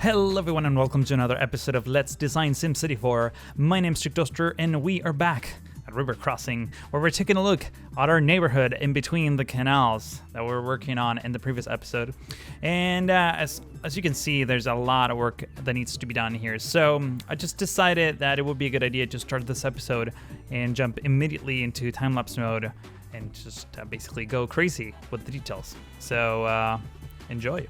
Hello everyone and welcome to another episode of Let's Design SimCity 4. My name's Chickduster and we are back at River Crossing, where we're taking a look at our neighborhood in between the canals that we were working on in the previous episode. And as you can see, there's a lot of work that needs to be done here. So I just decided that it would be a good idea to start this episode and jump immediately into time-lapse mode and just basically go crazy with the details. So enjoy.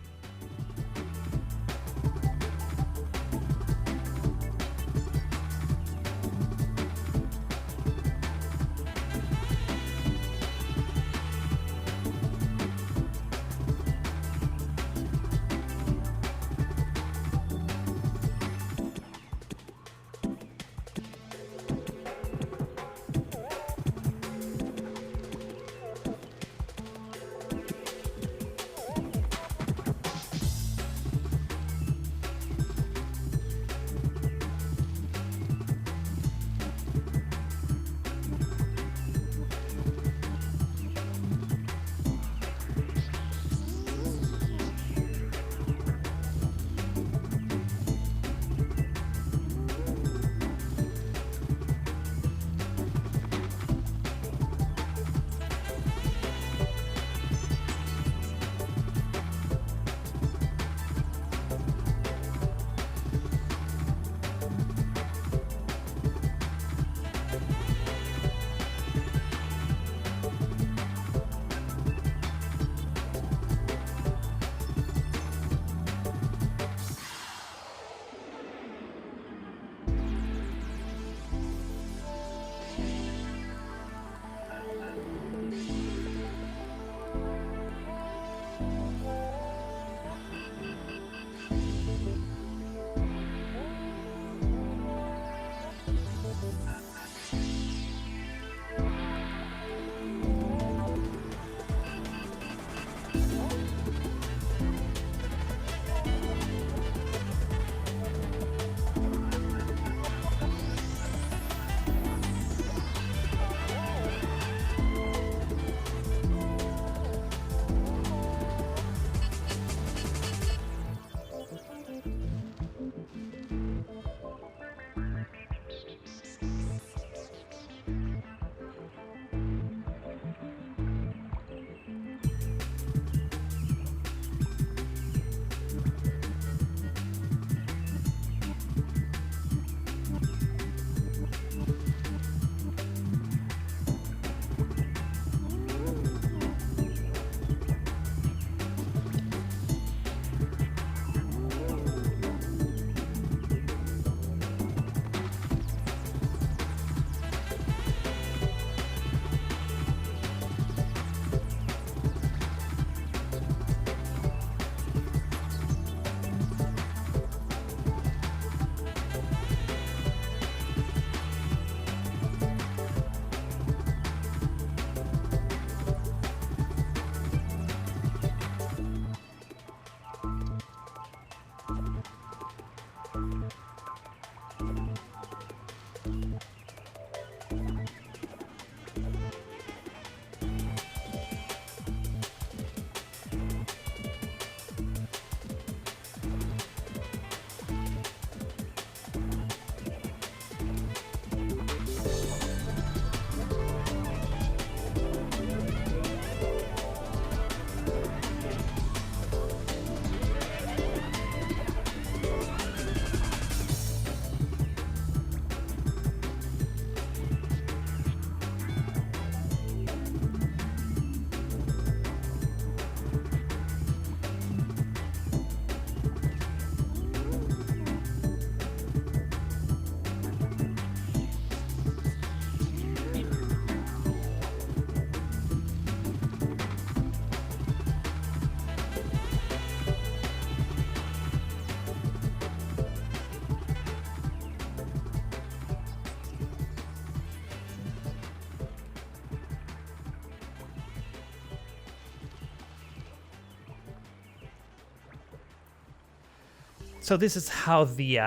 So this is how the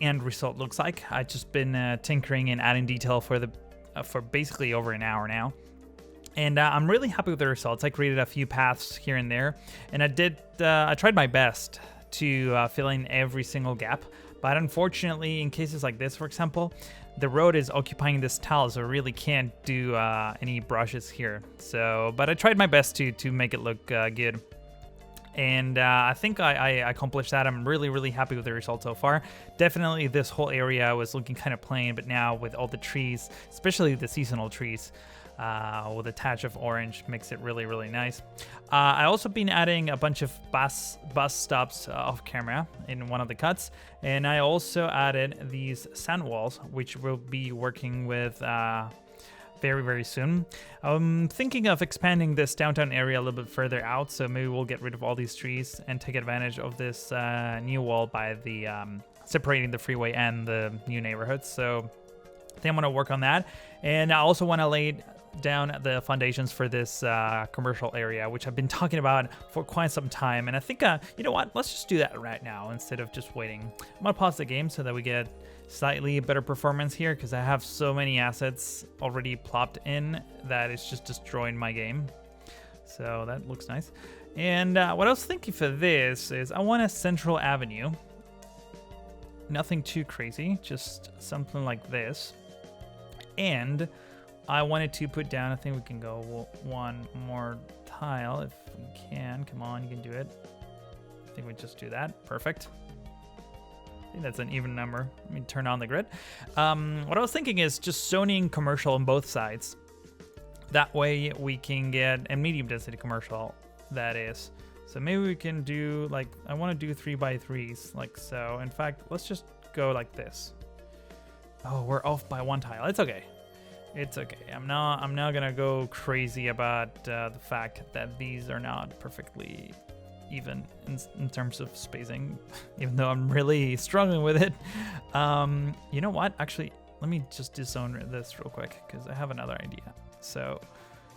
end result looks like. I've just been tinkering and adding detail for basically over an hour now. And I'm really happy with the results. I created a few paths here and there, and I tried my best to fill in every single gap. But unfortunately, in cases like this, for example, the road is occupying this tile, so I really can't do any brushes here. So, but I tried my best to make it look good. And I think I accomplished that. I'm really happy with the result so far. Definitely this whole area was looking kind of plain, but now with all the trees, especially the seasonal trees, with a touch of orange, makes it really nice. I also been adding a bunch of bus stops off camera in one of the cuts, and I also added these sand walls, which we'll be working with very soon. I'm thinking of expanding this downtown area a little bit further out, so maybe we'll get rid of all these trees and take advantage of this new wall by the separating the freeway and the new neighborhoods. So I think I'm gonna work on that, and I also want to lay down the foundations for this commercial area, which I've been talking about for quite some time. And I think you know what, let's just do that right now instead of just waiting. I'm gonna pause the game so that we get slightly better performance here, because I have so many assets already plopped in that it's just destroying my game. So that looks nice. And what I was thinking for this is I want a central avenue. Nothing too crazy, just something like this. And I wanted to put down, I think we can go one more tile if we can. Come on, you can do it. I think we just do that. Perfect. I think that's an even number. Let me turn on the grid. What I was thinking is just zoning commercial on both sides. That way we can get a medium density commercial, that is. So maybe we can do like, I want to do 3x3s like so. In fact, let's just go like this. Oh, we're off by one tile. It's okay. It's okay. I'm not gonna go crazy about the fact that these are not perfectly even in terms of spacing, even though I'm really struggling with it. You know what? Actually, let me just disown this real quick because I have another idea. So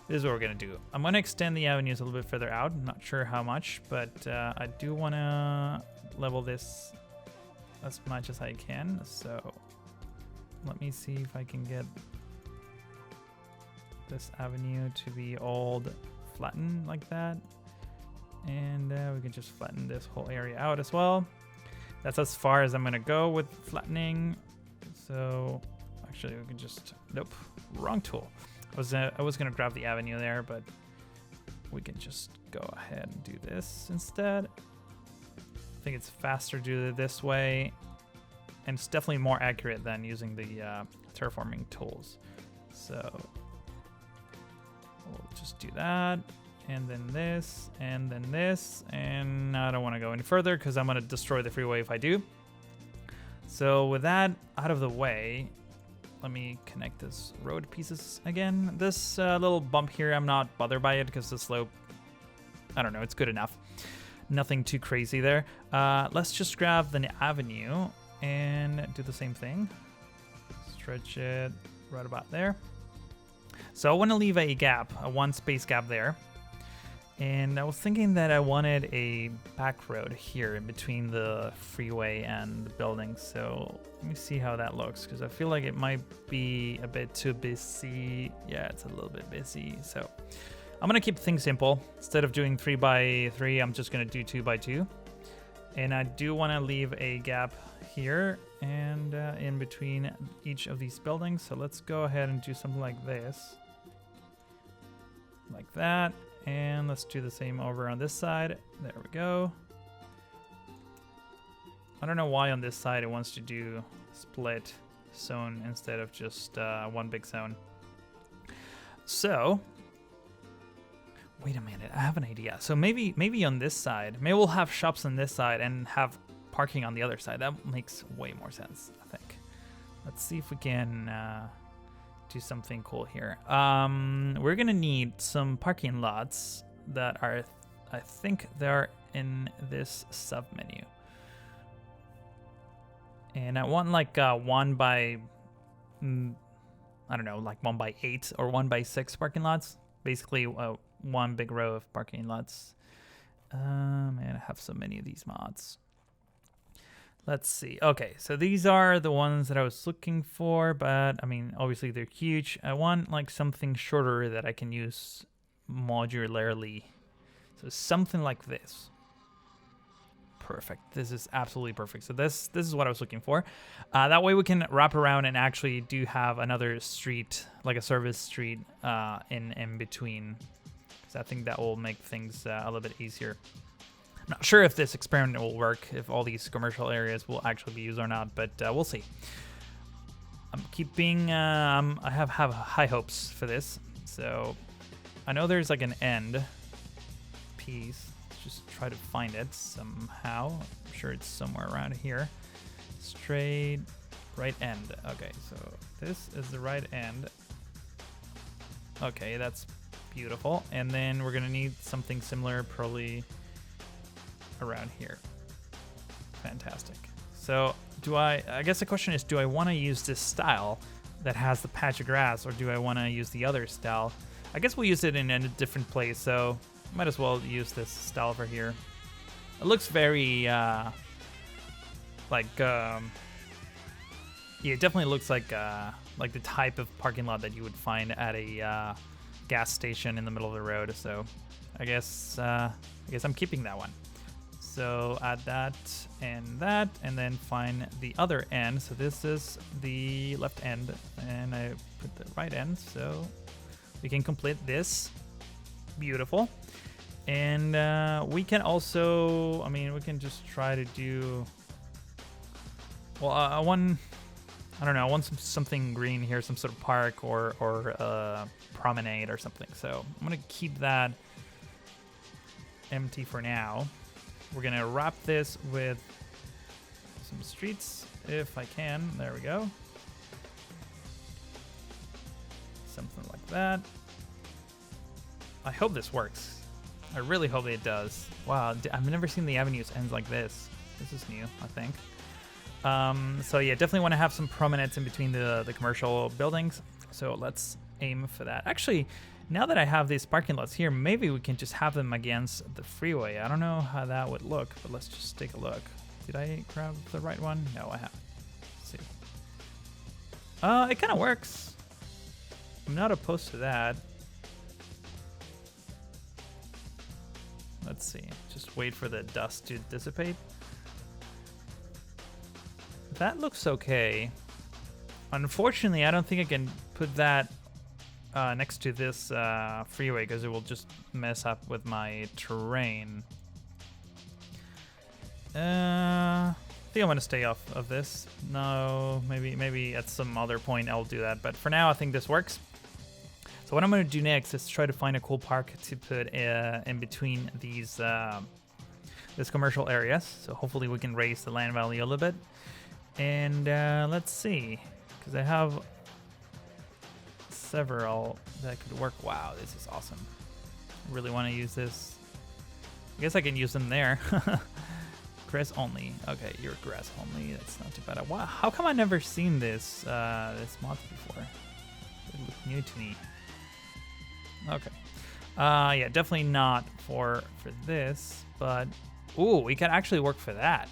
this is what we're gonna do. I'm gonna extend the avenues a little bit further out. I'm not sure how much, but I do wanna level this as much as I can. So let me see if I can get this avenue to be all flattened like that. And we can just flatten this whole area out as well. That's as far as I'm gonna go with flattening. So actually we can just, nope, wrong tool. I was gonna grab the avenue there, but we can just go ahead and do this instead. I think it's faster to do it this way, and it's definitely more accurate than using the terraforming tools. So we'll just do that, and then this, and then this, and I don't want to go any further because I'm going to destroy the freeway if I do. So with that out of the way, let me connect this road pieces again. This little bump here, I'm not bothered by it because the slope, I don't know, it's good enough. Nothing too crazy there. Let's just grab the avenue and do the same thing. Stretch it right about there. So I want to leave a gap, a one space gap there. And I was thinking that I wanted a back road here in between the freeway and the building. So let me see how that looks, because I feel like it might be a bit too busy. Yeah, it's a little bit busy. So I'm going to keep things simple. Instead of doing 3x3, I'm just going to do 2x2. And I do want to leave a gap here and in between each of these buildings. So let's go ahead and do something like this. Like that. And let's do the same over on this side. There we go. I don't know why on this side it wants to do split zone instead of just one big zone. So wait a minute, I have an idea. So maybe on this side, maybe we'll have shops on this side and have parking on the other side. That makes way more sense, I think. Let's see if we can do something cool here. We're gonna need some parking lots that are, I think they're in this sub menu. And I want like 1 by, I don't know, like 1x8 or 1x6 parking lots. Basically one big row of parking lots. Man, I have so many of these mods. Let's see. Okay, so these are the ones that I was looking for, but I mean, obviously they're huge. I want like something shorter that I can use modularly. So something like this. perfect. This is absolutely perfect. So this is what I was looking for. That way we can wrap around and actually do have another street, like a service street in between. So I think that will make things a little bit easier. I'm not sure if this experiment will work, if all these commercial areas will actually be used or not, but we'll see. I'm keeping, I have high hopes for this. So I know there's like an end piece. Let's just try to find it somehow. I'm sure it's somewhere around here. Straight right end. Okay, so this is the right end. Okay, that's beautiful. And then we're gonna need something similar probably around here. Fantastic. So I guess the question is, do I want to use this style that has the patch of grass, or do I want to use the other style? I guess we'll use it in a different place, so might as well use this style for here. It looks very yeah, it definitely looks like the type of parking lot that you would find at a gas station in the middle of the road. So I guess I'm keeping that one. So add that, and then find the other end. So this is the left end, and I put the right end, so we can complete this. Beautiful. And we can also, I mean, we can just try to do, well, I want something green here, some sort of park or promenade or something. So I'm gonna keep that empty for now. We're gonna wrap this with some streets if I can. There we go. Something like that. I hope this works. I really hope it does. Wow, I've never seen the avenues end like this. This is new, I think. So yeah, definitely want to have some promenades in between the commercial buildings. So let's aim for that. Actually, now that I have these parking lots here, maybe we can just have them against the freeway. I don't know how that would look, but let's just take a look. Did I grab the right one? No, I haven't. Let's see. It kind of works. I'm not opposed to that. Let's see. Just wait for the dust to dissipate. That looks okay. Unfortunately, I don't think I can put that next to this freeway because it will just mess up with my terrain. I think I'm gonna stay off of this. No, maybe at some other point I'll do that. But for now, I think this works. So what I'm gonna do next is try to find a cool park to put in between these this commercial areas. So hopefully we can raise the land value a little bit. And let's see, because I have several that could work. Wow, this is awesome. I really want to use this. I guess I can use them there. Grass only. Okay, you're grass only. That's not too bad. Wow, how come I've never seen this this mod before? It looked new to me. Okay. Yeah, definitely not for this, but ooh, we can actually work for that.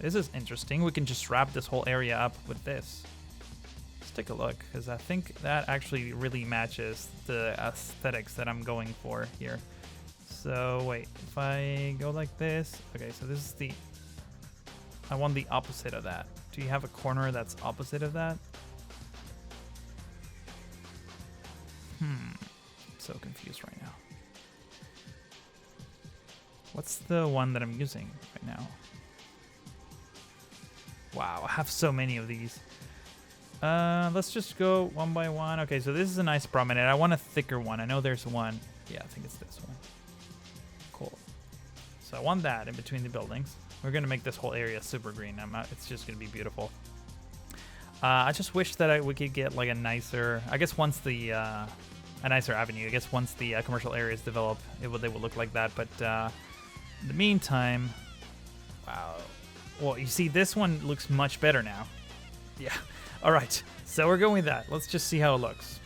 This is interesting. We can just wrap this whole area up with this. Let's take a look, because I think that actually really matches the aesthetics that I'm going for here. So wait, if I go like this, okay, so this is I want the opposite of that. Do you have a corner that's opposite of that? I'm so confused right now. What's the one that I'm using right now? Wow, I have so many of these. Let's just go one by one. Okay, so this is a nice promenade. I want a thicker one. I know there's one. Yeah, I think it's this one. Cool. So I want that in between the buildings. We're gonna make this whole area super green. It's just gonna be beautiful. I just wish that we could get like a nicer, I guess once the, a nicer avenue. I guess once the commercial areas develop, they will look like that. But in the meantime, wow. Well, you see, this one looks much better now. Yeah. All right. So we're going with that. Let's just see how it looks.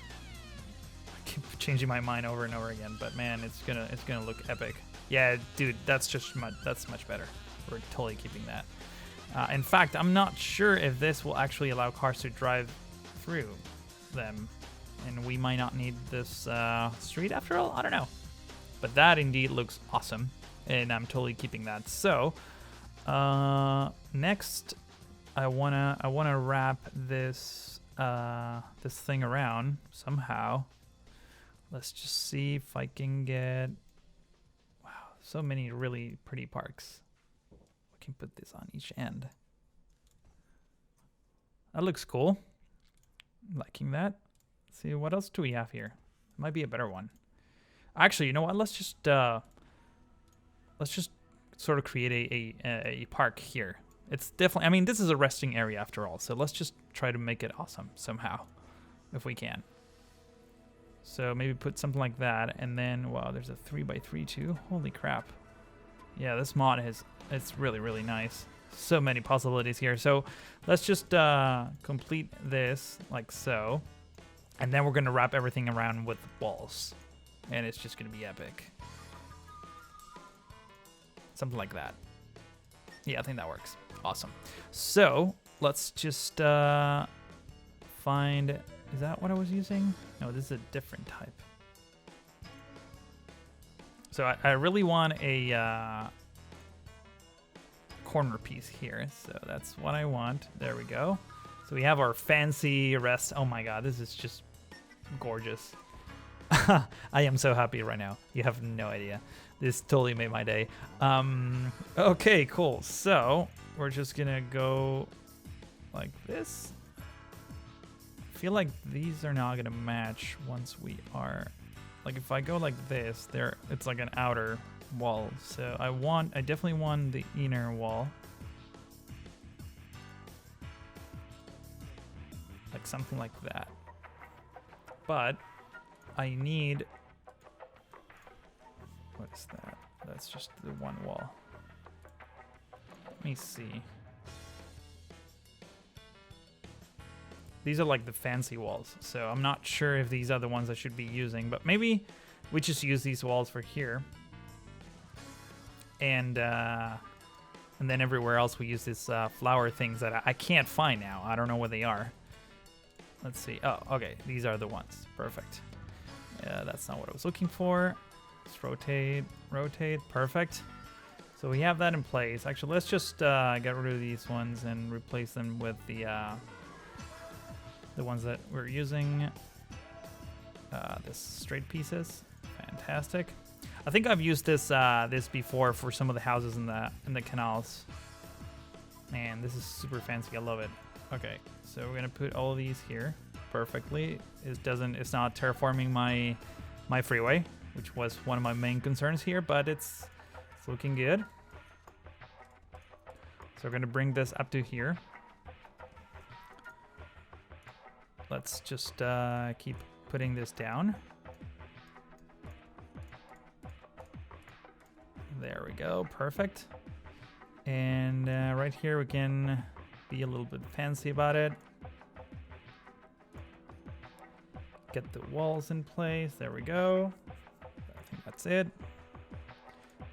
I keep changing my mind over and over again, but man, it's gonna look epic. Yeah, dude, that's much better. We're totally keeping that. In fact, I'm not sure if this will actually allow cars to drive through them, and we might not need this street after all. I don't know. But that indeed looks awesome. and I'm totally keeping that. So next, I wanna wrap this this thing around somehow. Let's just see if I can get. Wow, so many really pretty parks. We can put this on each end. That looks cool. Liking that. Let's see, what else do we have here? Might be a better one. Actually, you know what? Let's just sort of create a park here. It's definitely, I mean, this is a resting area after all, so let's just try to make it awesome somehow, if we can. So maybe put something like that, and then, wow, there's a 3x3 too. Holy crap. Yeah, this mod it's really, really nice. So many possibilities here. So let's just complete this like so, and then we're gonna wrap everything around with walls, and it's just gonna be epic. Something like that. Yeah, I think that works. Awesome. So let's just find, is that what I was using? No, this is a different type. So I really want a corner piece here. So that's what I want. There we go. So we have our fancy rest. Oh my God, this is just gorgeous. I am so happy right now. You have no idea. This totally made my day. Okay, cool. So we're just gonna go like this. I feel like these are not gonna match once we are, like if I go like this, it's like an outer wall. So I definitely want the inner wall. Like something like that. But I need, what is that? That's just the one wall. Let me see. These are like the fancy walls, so I'm not sure if these are the ones I should be using, but maybe we just use these walls for here. And then everywhere else we use these flower things that I can't find now. I don't know where they are. Let's see. Oh, okay. These are the ones. Perfect. That's not what I was looking for. Let's rotate. Perfect. So we have that in place. Actually, let's just get rid of these ones and replace them with the ones that we're using. This straight pieces. Fantastic. I think I've used this before for some of the houses in the canals. Man, this is super fancy. I love it. Okay, so we're gonna put all of these here perfectly. It's not terraforming my freeway, which was one of my main concerns here, but it's looking good. So we're gonna bring this up to here. Let's just keep putting this down. There we go, perfect. And right here we can be a little bit fancy about it. Get the walls in place, there we go. I think that's it.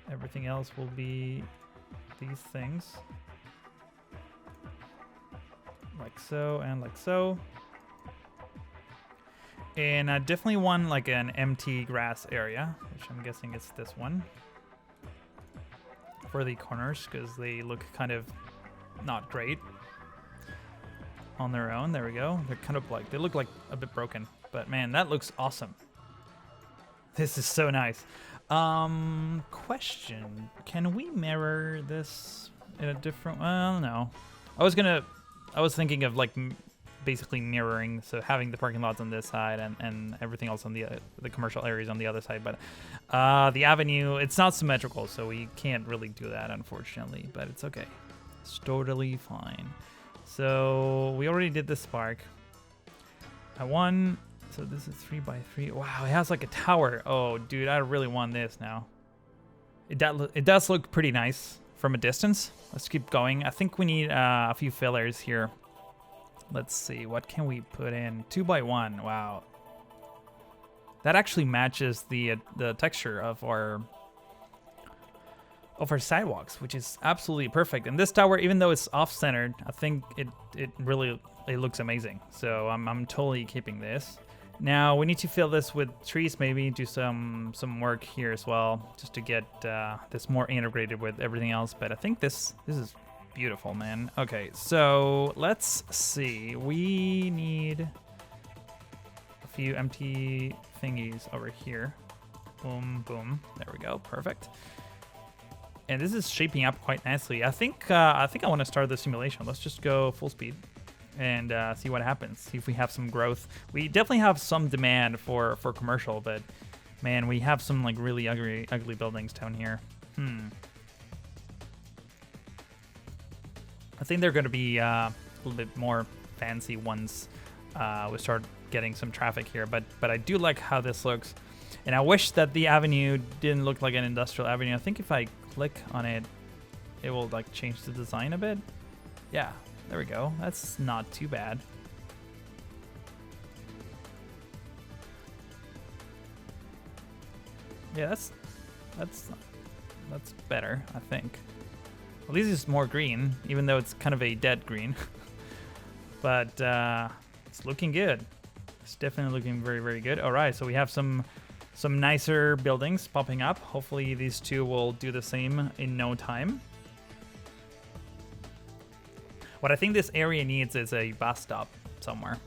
Everything else will be these things. Like so and like so. And I definitely want like an empty grass area, which I'm guessing is this one. For the corners, because they look kind of not great on their own. There we go. They're kind of like, they look like a bit broken, but man, that looks awesome. This is so nice. Question, can we mirror this in a different, well, no. I was thinking of like basically mirroring, so having the parking lots on this side and everything else on the commercial areas on the other side, but the avenue, it's not symmetrical, so we can't really do that, unfortunately, but it's okay. It's totally fine. So we already did this park. So this is 3x3. Wow, it has like a tower. Oh, dude, I really want this now. It does look pretty nice from a distance. Let's keep going. I think we need a few fillers here. Let's see, what can we put in? 2x1, wow. That actually matches the texture of our sidewalks, which is absolutely perfect. And this tower, even though it's off-centered, I think it really looks amazing. So I'm totally keeping this. Now we need to fill this with trees, maybe do some work here as well, just to get this more integrated with everything else. But I think this is beautiful, man. Okay, so let's see. We need a few empty thingies over here. Boom, boom. There we go. Perfect. And this is shaping up quite nicely. I think I want to start the simulation. Let's just go full speed and see what happens. See if we have some growth. We definitely have some demand for commercial, but man, we have some like really ugly buildings down here. I think they're going to be a little bit more fancy once we start getting some traffic here. But I do like how this looks. And I wish that the avenue didn't look like an industrial avenue. I think if I click on it, it will like change the design a bit. Yeah, there we go. That's not too bad. Yeah, that's better, I think. At least it's more green, even though it's kind of a dead green. But it's looking good. It's definitely looking very, very good. All right, so we have some nicer buildings popping up. Hopefully these two will do the same in no time. What I think this area needs is a bus stop somewhere.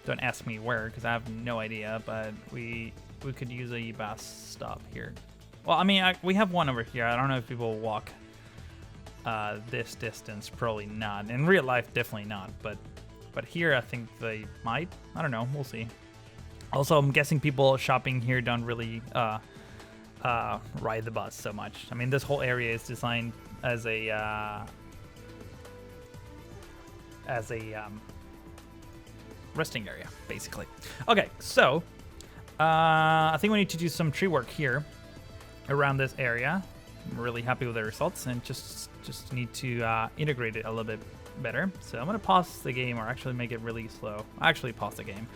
Don't ask me where, because I have no idea, but we could use a bus stop here. Well, I mean, we have one over here. I don't know if people walk this distance. Probably not. In real life, definitely not. But here, I think they might. I don't know. We'll see. Also, I'm guessing people shopping here don't really ride the bus so much. I mean, this whole area is designed as a resting area, basically. Okay, so I think we need to do some tree work here around this area. I'm really happy with the results, and just need to integrate it a little bit better. So I'm gonna pause the game, or actually make it really slow. Actually, pause the game.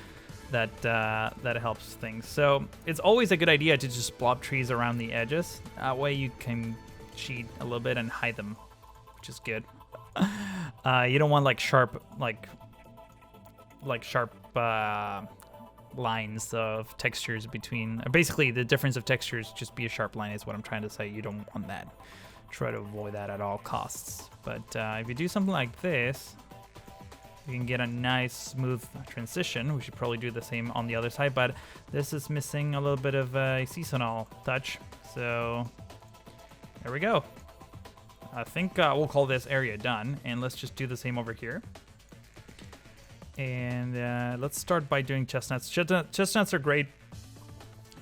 That helps things. So it's always a good idea to just blob trees around the edges. That way you can cheat a little bit and hide them, which is good. You don't want like sharp lines of textures between. Basically, the difference of textures just be a sharp line is what I'm trying to say. You don't want that. Try to avoid that at all costs. But if you do something like this, you can get a nice smooth transition. We should probably do the same on the other side, but this is missing a little bit of a seasonal touch. So there we go. I think we'll call this area done, and let's just do the same over here. And let's start by doing chestnuts. Chestnuts are great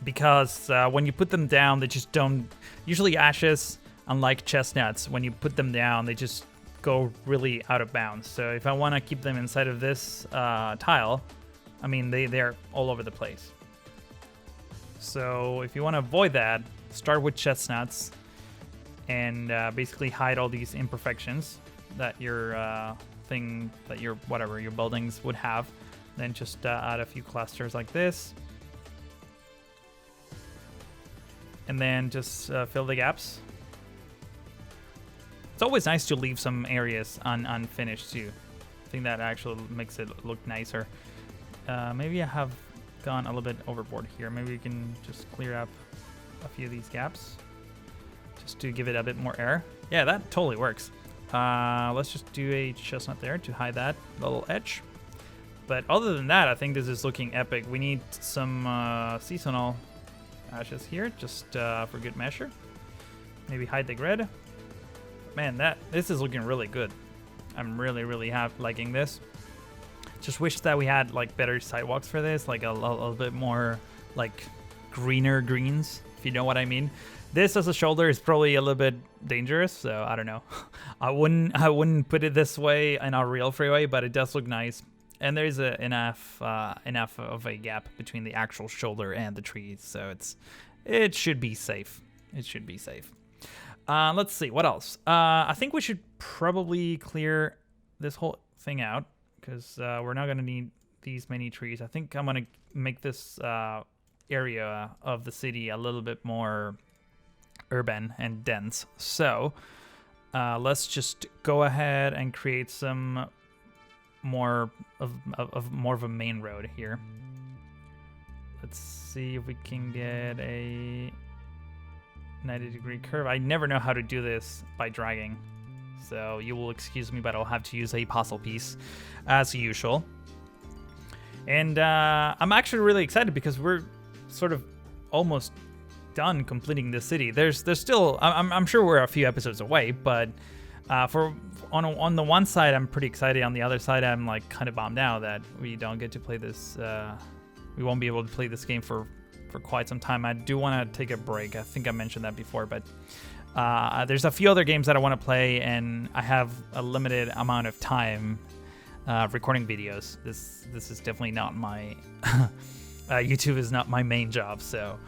because when you put them down, they just don't. Usually ashes, unlike chestnuts, when you put them down, they just go really out of bounds. So if I want to keep them inside of this tile, I mean, they're all over the place. So if you want to avoid that, start with chestnuts and basically hide all these imperfections that your your buildings would have. Then just add a few clusters like this, and then just fill the gaps. It's always nice to leave some areas unfinished too. I think that actually makes it look nicer. Maybe I have gone a little bit overboard here. Maybe we can just clear up a few of these gaps just to give it a bit more air. Yeah, that totally works. Let's just do a chestnut there to hide that little edge. But other than that, I think this is looking epic. We need some seasonal ashes here, just for good measure. Maybe hide the grid. Man, this is looking really good. I'm really liking this. Just wish that we had like better sidewalks for this, like a little bit more like greener greens, if you know what I mean. This as a shoulder is probably a little bit dangerous, so I don't know. I wouldn't put it this way in our real freeway, but it does look nice. And there's enough of a gap between the actual shoulder and the trees, so it should be safe. It should be safe. Let's see, what else? I think we should probably clear this whole thing out, because we're not going to need these many trees. I think I'm going to make this area of the city a little bit more urban and dense. So let's just go ahead and create some more of a main road here. Let's see if we can get a 90-degree curve. I never know how to do this by dragging, so you will excuse me, but I'll have to use a puzzle piece as usual. And I'm actually really excited because we're sort of almost done completing this city. There's still, I'm sure we're a few episodes away, but on the one side I'm pretty excited. On the other side I'm like kind of bummed out that we don't get to play this. We won't be able to play this game for quite some time. I do want to take a break. I think I mentioned that before, but there's a few other games that I want to play, and I have a limited amount of time recording videos. This is definitely not my YouTube is not my main job, so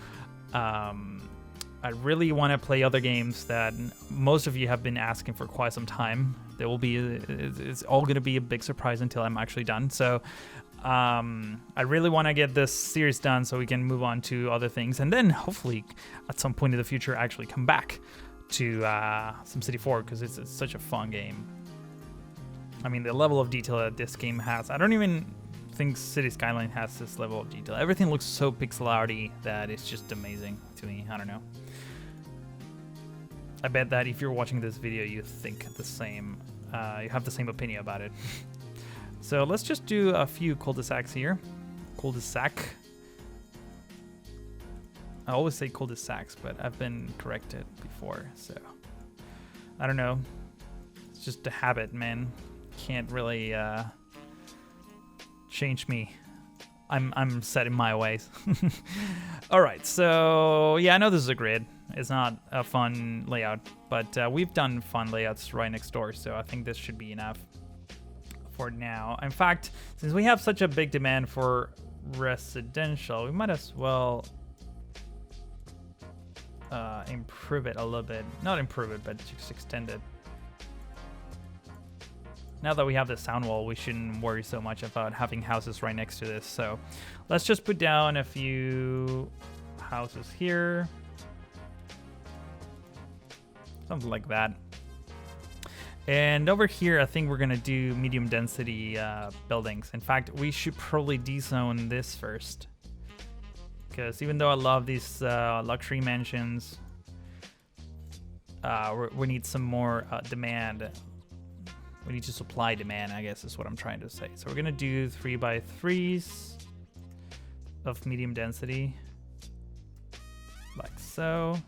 I really want to play other games that most of you have been asking for quite some time. It's all going to be a big surprise until I'm actually done. So I really want to get this series done so we can move on to other things, and then hopefully at some point in the future actually come back to SimCity 4, because it's such a fun game. I mean, the level of detail that this game has, I don't even think City Skyline has this level of detail. Everything looks so pixel arty that it's just amazing to me. I don't know. I bet that if you're watching this video, you think the same. You have the same opinion about it. So let's just do a few cul-de-sacs here. Cul-de-sac. I always say cul-de-sacs, but I've been corrected before, so I don't know. It's just a habit, man. Can't really change me. I'm set in my ways. All right, so yeah, I know this is a grid. It's not a fun layout, but we've done fun layouts right next door, so I think this should be enough for now. In fact, since we have such a big demand for residential, we might as well improve it a little bit. Not improve it, but just extend it. Now that we have the sound wall, we shouldn't worry so much about having houses right next to this. So let's just put down a few houses here. Something like that. And over here, I think we're going to do medium density buildings. In fact, we should probably dezone this first, because even though I love these luxury mansions, we need some more demand. We need to supply demand, I guess is what I'm trying to say. So we're gonna do 3x3s of medium density, like so.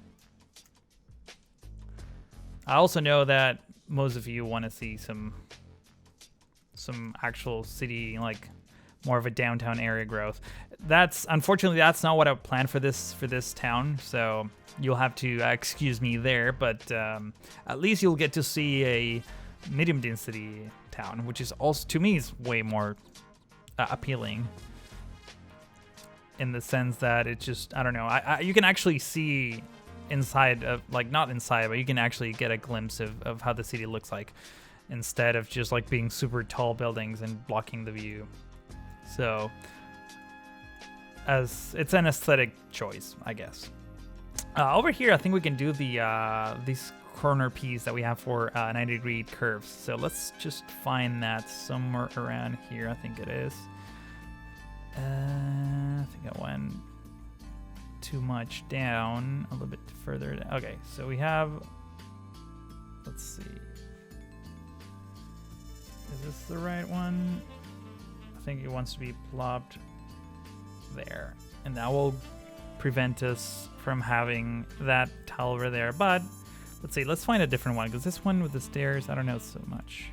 I also know that most of you want to see some actual city, like more of a downtown area growth. Unfortunately that's not what I planned for this town, so you'll have to excuse me there. But at least you'll get to see a medium density town, which is also, to me, is way more appealing, in the sense that it's just, I don't know, you can actually see inside of, like, not inside, but you can actually get a glimpse of how the city looks like, instead of just like being super tall buildings and blocking the view. So as it's an aesthetic choice, I guess. Over here, I think we can do the these corner piece that we have for 90-degree curves. So let's just find that somewhere around here. I think it is. I think I went too much down, a little bit further down. Okay, so we have, let's see. Is this the right one? I think it wants to be plopped there. And that will prevent us from having that tile over there. But let's see, let's find a different one, because this one with the stairs, I don't know so much.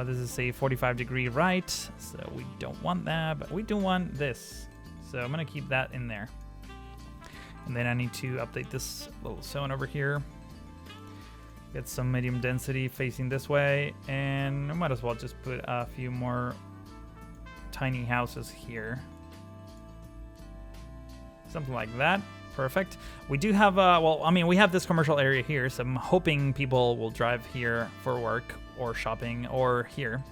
This is a 45-degree right, so we don't want that, but we do want this. So I'm gonna keep that in there. And then I need to update this little zone over here. Get some medium density facing this way, and I might as well just put a few more tiny houses here. Something like that. Perfect. We do have, well, I mean, we have this commercial area here, so I'm hoping people will drive here for work or shopping or here.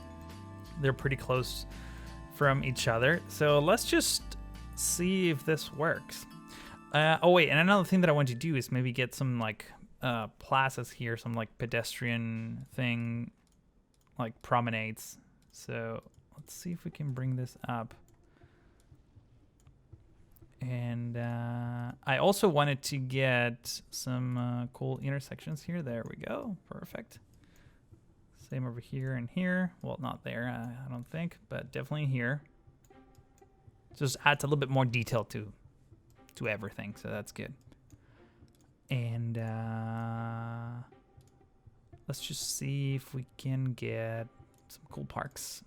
They're pretty close from each other. So let's just see if this works. Oh, wait, and another thing that I want to do is maybe get some, like, plazas here, some, like, pedestrian thing, like promenades. So let's see if we can bring this up. I also wanted to get some cool intersections here. There we go. Perfect. Same over here and here. Well, not there, I don't think, but definitely here. Just adds a little bit more detail to everything, so that's good. And let's just see if we can get some cool parks.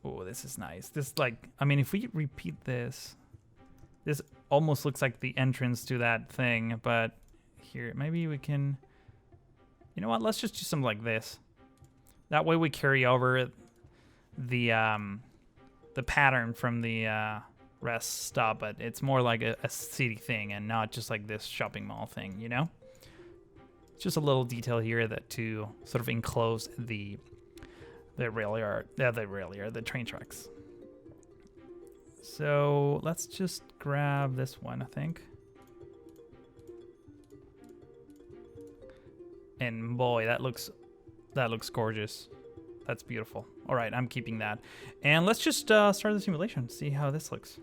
Oh, this is nice. This, like, I mean, if we repeat this, this almost looks like the entrance to that thing, but here, maybe we can, you know what, let's just do something like this. That way we carry over the pattern from the rest stop, but it's more like a city thing and not just like this shopping mall thing, you know? It's just a little detail here that to sort of enclose the the train tracks. So let's just grab this one, I think. And boy, that looks gorgeous. That's beautiful. All right, I'm keeping that. And let's just start the simulation, see how this looks.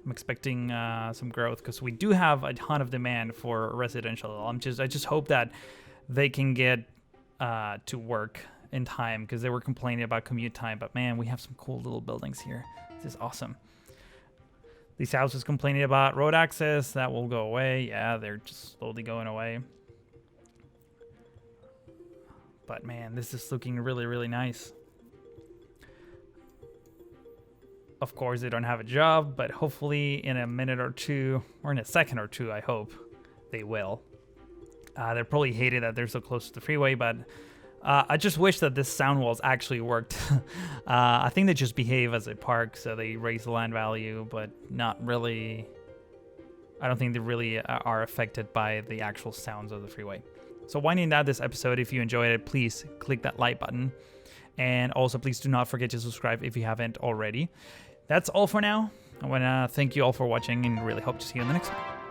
I'm expecting some growth because we do have a ton of demand for residential. I just hope that they can get to work in time, because they were complaining about commute time. But man, we have some cool little buildings here. This is awesome. These houses complaining about road access, that will go away. Yeah, they're just slowly going away. But man, this is looking really, really nice. Of course, they don't have a job, but hopefully in a minute or two, or in a second or two, I hope they will. They're probably hated that they're so close to the freeway, but I just wish that this sound walls actually worked. I think they just behave as a park, so they raise the land value, but not really. I don't think they really are affected by the actual sounds of the freeway. So winding down this episode, if you enjoyed it, please click that like button. And also, please do not forget to subscribe if you haven't already. That's all for now. I want to thank you all for watching and really hope to see you in the next one.